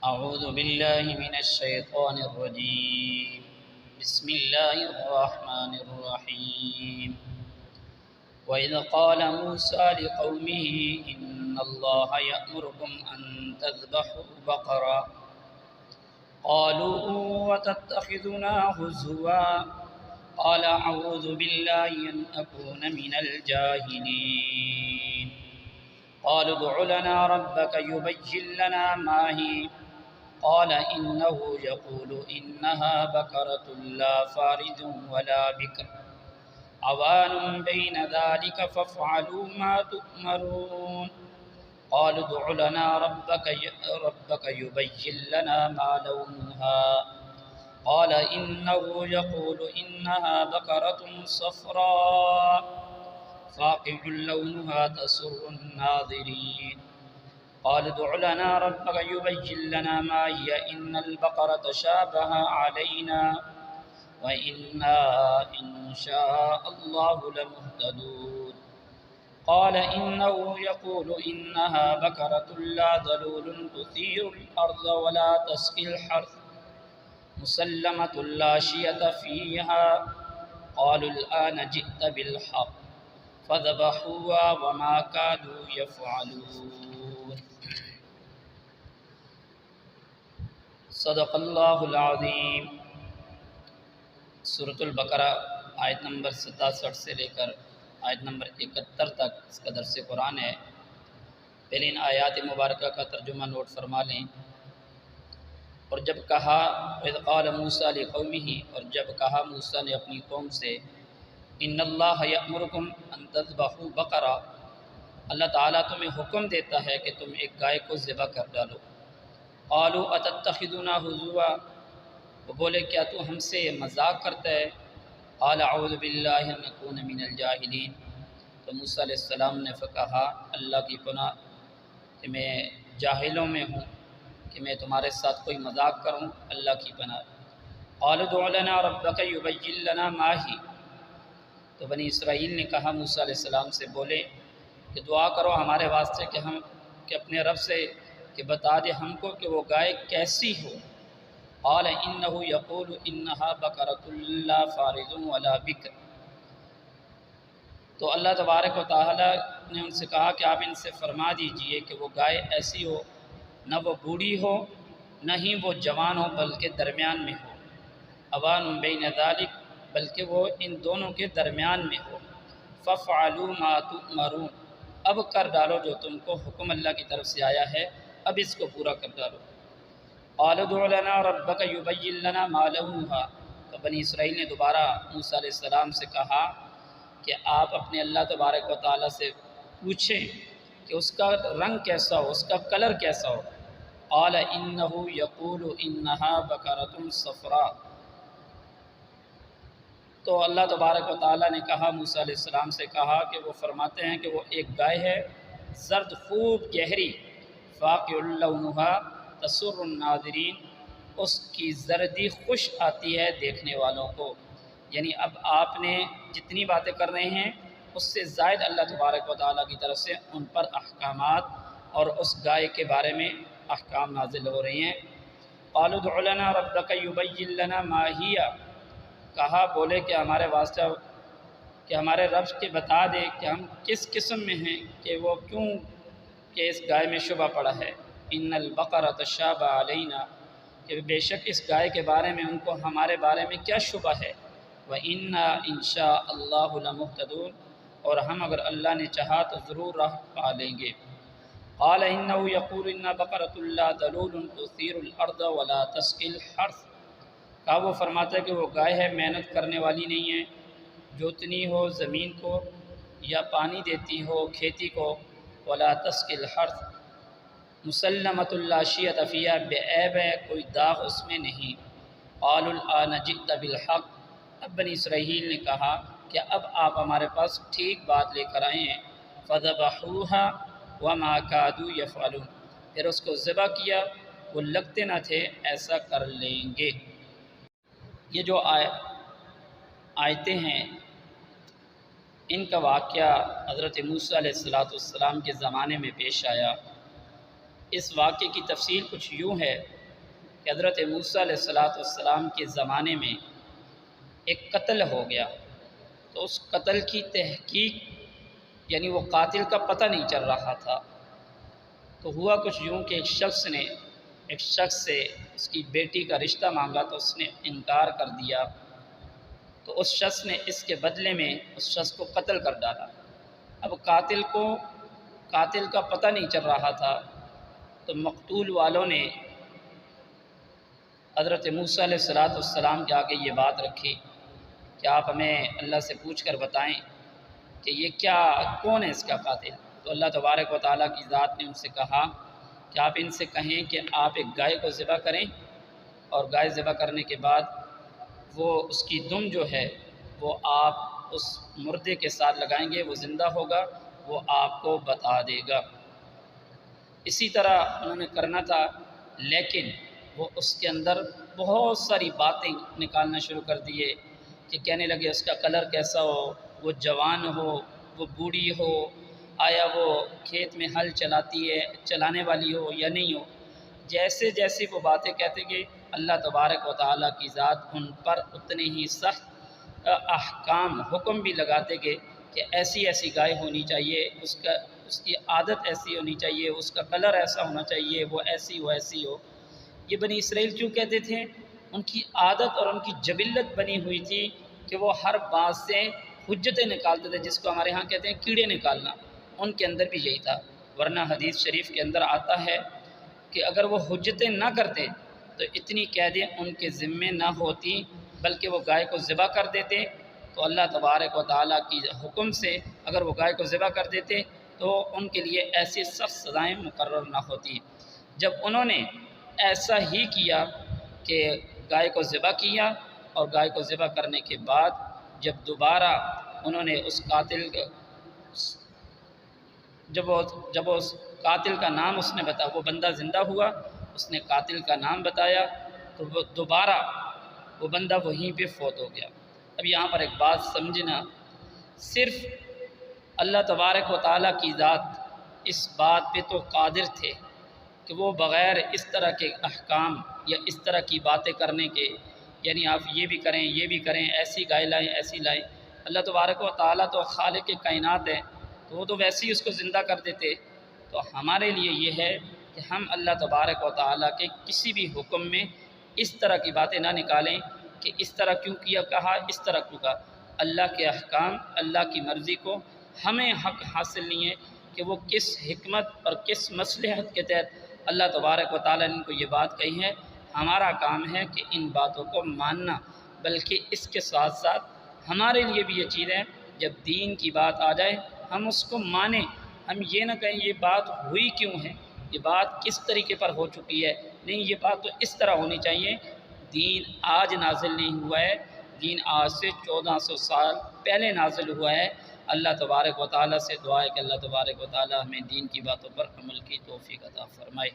أعوذ بالله من الشيطان الرجيم. بسم الله الرحمن الرحيم. وإذ قال موسى لقومه إن الله يأمركم أن تذبحوا بقرة قالوا وتتخذنا هزوا قال أعوذ بالله أن أكون من الجاهلين. قالوا ادع لنا ربك يبين لنا ما هي قال إنه يقول إنها بقرة لا فارض ولا بكر عوان بين ذلك فافعلوا ما تؤمرون. قالوا ادع لنا ربك يبين لنا ما لونها قال إنه يقول إنها بقرة صفراء فاقع لونها تسر الناظرين. قال ادع لنا ربك يبين لنا ما هي إن البقرة تشابه علينا وإنا إن شاء الله لمهتدون. قال إنه يقول إنها بقرة لا ذلول تثير الأرض ولا تسقي الحرث مسلمة لا شية فيها. قالوا الآن جئت بالحق فذبحوها وما كادوا يفعلون. صدق اللہ العظیم. سورۃ البقرہ آیت نمبر 67 سے لے کر آیت نمبر 71 تک اس کا درس قرآن ہے. پہلے ان آیات مبارکہ کا ترجمہ نوٹ فرما لیں. اور جب کہا اذ قال موسیٰ لقومہ، اور جب کہا موسیٰ نے اپنی قوم سے ان اللہ یأمرکم ان تذبحوا بقرہ، اللہ تعالیٰ تمہیں حکم دیتا ہے کہ تم ایک گائے کو ذبح کر ڈالو. قالوا اتتخذنا ہزوا، وہ بولے کیا تو ہم سے مذاق کرتا ہے. قال اعوذ باللہ ان اکون من الجاہلین، تو موسیٰ علیہ السلام نے کہا اللہ کی پناہ کہ میں جاہلوں میں ہوں، کہ میں تمہارے ساتھ کوئی مذاق کروں، اللہ کی پناہ. قالوا ادع لنا ربک یبین لنا ما ہی، تو بنی اسرائیل نے کہا موسیٰ علیہ السلام سے، بولے کہ دعا کرو ہمارے واسطے کہ اپنے رب سے کہ بتا دے ہم کو کہ وہ گائے کیسی ہو. قال انہ یقول انہا بقرۃ لا فارض ولا بکر، تو اللہ تبارک و تعالی نے ان سے کہا کہ آپ ان سے فرما دیجئے کہ وہ گائے ایسی ہو نہ وہ بوڑھی ہو نہ ہی وہ جوان ہو بلکہ درمیان میں ہو. اوان بین ذالک، بلکہ وہ ان دونوں کے درمیان میں ہو. فافعلوا ما تؤمرون، اب کر ڈالو جو تم کو حکم اللہ کی طرف سے آیا ہے، اب اس کو پورا کر ڈالو. قال ادع لنا ربک یبین لنا ما لونها، تو بنی اسرائیل نے دوبارہ موسیٰ علیہ السلام سے کہا کہ آپ اپنے اللہ تبارک و تعالیٰ سے پوچھیں کہ اس کا رنگ کیسا ہو، اس کا کلر کیسا ہو. قال انہ یقول انہا بقرۃ صفراء، تو اللہ تبارک و تعالیٰ نے کہا موسیٰ علیہ السلام سے کہا کہ وہ فرماتے ہیں کہ وہ ایک گائے ہے زرد خوب گہری. فاقع لونها تسر الناظرین، اس کی زردی خوش آتی ہے دیکھنے والوں کو. یعنی اب آپ نے جتنی باتیں کر رہے ہیں اس سے زائد اللہ تبارک و تعالیٰ کی طرف سے ان پر احکامات اور اس گائے کے بارے میں احکام نازل ہو رہے ہیں. قالوا ادع لنا ربک یبین لنا ما ہی، کہا بولے کہ ہمارے واسطہ کہ ہمارے رب کے بتا دے کہ ہم کس قسم میں ہیں، کہ وہ کیوں کہ اس گائے میں شبہ پڑا ہے. ان البقرۃ تشابہ علینا، کہ بے شک اس گائے کے بارے میں ان کو ہمارے بارے میں کیا شبہ ہے. وَإِنَّا إِن شَاءَ اللَّهُ لَمُهْتَدُونَ، اور ہم اگر اللہ نے چاہا تو ضرور راہ پا لیں گے. قال إِنَّهُ يَقُولُ إِنَّ بَقَرَةٌ لَا ذَلُولٌ تُثِيرُ الْأَرْضَ وَلَا تَسْقِي الْحَرْثَ، کہا وہ فرماتا ہے کہ وہ گائے ہے محنت کرنے والی نہیں ہے، جوتنی ہو زمین کو یا پانی دیتی ہو کھیتی کو. وَلَا تَسْقِي الْحَرْثَ مسلمۃ لا شیۃ فیہا، بے عیب ہے کوئی داغ اس میں نہیں. قالوا الآن جئت بالحق، اب بنی اسرائیل نے کہا کہ اب آپ ہمارے پاس ٹھیک بات لے کر آئے ہیں. فذبحوها وما كادوا يفعلون، پھر اس کو ذبح کیا، وہ لگتے نہ تھے ایسا کر لیں گے. یہ جو آیتیں ہیں ان کا واقعہ حضرت موسیٰ علیہ السلام کے زمانے میں پیش آیا. اس واقعے کی تفصیل کچھ یوں ہے کہ حضرت موسیٰ علیہ السلام کے زمانے میں ایک قتل ہو گیا، تو اس قتل کی تحقیق یعنی وہ قاتل کا پتہ نہیں چل رہا تھا۔ تو ہوا کچھ یوں کہ ایک شخص سے اس کی بیٹی کا رشتہ مانگا تو اس نے انکار کر دیا، تو اس شخص نے اس کے بدلے میں اس شخص کو قتل کر ڈالا۔ اب قاتل کا پتہ نہیں چل رہا تھا، تو مقتول والوں نے حضرت موسیٰ علیہ السلام کے آگے یہ بات رکھی کہ آپ ہمیں اللہ سے پوچھ کر بتائیں کہ یہ کون ہے اس کا قاتل۔ تو اللہ تبارک و تعالیٰ کی ذات نے ان سے کہا کہ آپ ان سے کہیں کہ آپ ایک گائے کو ذبح کریں، اور گائے ذبح کرنے کے بعد وہ اس کی دم جو ہے وہ آپ اس مردے کے ساتھ لگائیں گے، وہ زندہ ہوگا، وہ آپ کو بتا دے گا۔ اسی طرح انہوں نے کرنا تھا، لیکن وہ اس کے اندر بہت ساری باتیں نکالنا شروع کر دیے کہ کہنے لگے اس کا کلر کیسا ہو، وہ جوان ہو، وہ بوڑھی ہو، آیا وہ کھیت میں ہل چلانے والی ہو یا نہیں ہو۔ جیسے جیسے وہ باتیں کہتے گئے، اللہ تبارک و تعالیٰ کی ذات ان پر اتنے ہی سخت احکام حکم بھی لگاتے گئے کہ ایسی ایسی گائے ہونی چاہیے، اس کی عادت ایسی ہونی چاہیے، اس کا کلر ایسا ہونا چاہیے، وہ ایسی ہو۔ یہ بنی اسرائیل کیوں کہتے تھے؟ ان کی عادت اور ان کی جبلت بنی ہوئی تھی کہ وہ ہر بات سے حجتیں نکالتے تھے، جس کو ہمارے ہاں کہتے ہیں کیڑے نکالنا۔ ان کے اندر بھی یہی تھا، ورنہ حدیث شریف کے اندر آتا ہے کہ اگر وہ حجتیں نہ کرتے تو اتنی قیدیں ان کے ذمے نہ ہوتی، بلکہ وہ گائے کو ذبح کر دیتے، تو اللہ تبارک و تعالیٰ کی حکم سے اگر وہ گائے کو ذبح کر دیتے تو ان کے لیے ایسی سخت سزائیں مقرر نہ ہوتی۔ جب انہوں نے ایسا ہی کیا کہ گائے کو ذبح کیا، اور گائے کو ذبح کرنے کے بعد جب دوبارہ انہوں نے اس قاتل جب اس قاتل کا نام اس نے بتایا، وہ بندہ زندہ ہوا، اس نے قاتل کا نام بتایا، تو وہ دوبارہ وہ بندہ وہیں پہ فوت ہو گیا۔ اب یہاں پر ایک بات سمجھنا، صرف اللہ تبارک و تعالیٰ کی ذات اس بات پہ تو قادر تھے کہ وہ بغیر اس طرح کے احکام یا اس طرح کی باتیں کرنے کے، یعنی آپ یہ بھی کریں، ایسی گائے لائیں، ایسی لائیں۔ اللہ تبارک و تعالیٰ تو خالق کائنات ہے، تو وہ تو ویسے ہی اس کو زندہ کر دیتے۔ تو ہمارے لیے یہ ہے کہ ہم اللہ تبارک و تعالیٰ کے کسی بھی حکم میں اس طرح کی باتیں نہ نکالیں کہ اس طرح کیوں کیا کہا، اس طرح کیوں کہا۔ اللہ کے احکام، اللہ کی مرضی کو ہمیں حق حاصل نہیں ہے کہ وہ کس حکمت اور کس مصلحت کے تحت اللہ تبارک و تعالیٰ نے ان کو یہ بات کہی ہے۔ ہمارا کام ہے کہ ان باتوں کو ماننا، بلکہ اس کے ساتھ ساتھ ہمارے لیے بھی یہ چیز ہے، جب دین کی بات آ جائے ہم اس کو مانیں۔ ہم یہ نہ کہیں یہ بات ہوئی کیوں ہے، یہ بات کس طریقے پر ہو چکی ہے، نہیں، یہ بات تو اس طرح ہونی چاہیے۔ دین آج نازل نہیں ہوا ہے، دین آج سے 1400 سال پہلے نازل ہوا ہے۔ اللہ تبارک و تعالیٰ سے دعا ہے کہ اللہ تبارک و تعالیٰ ہمیں دین کی باتوں پر عمل کی توفیق عطا فرمائے۔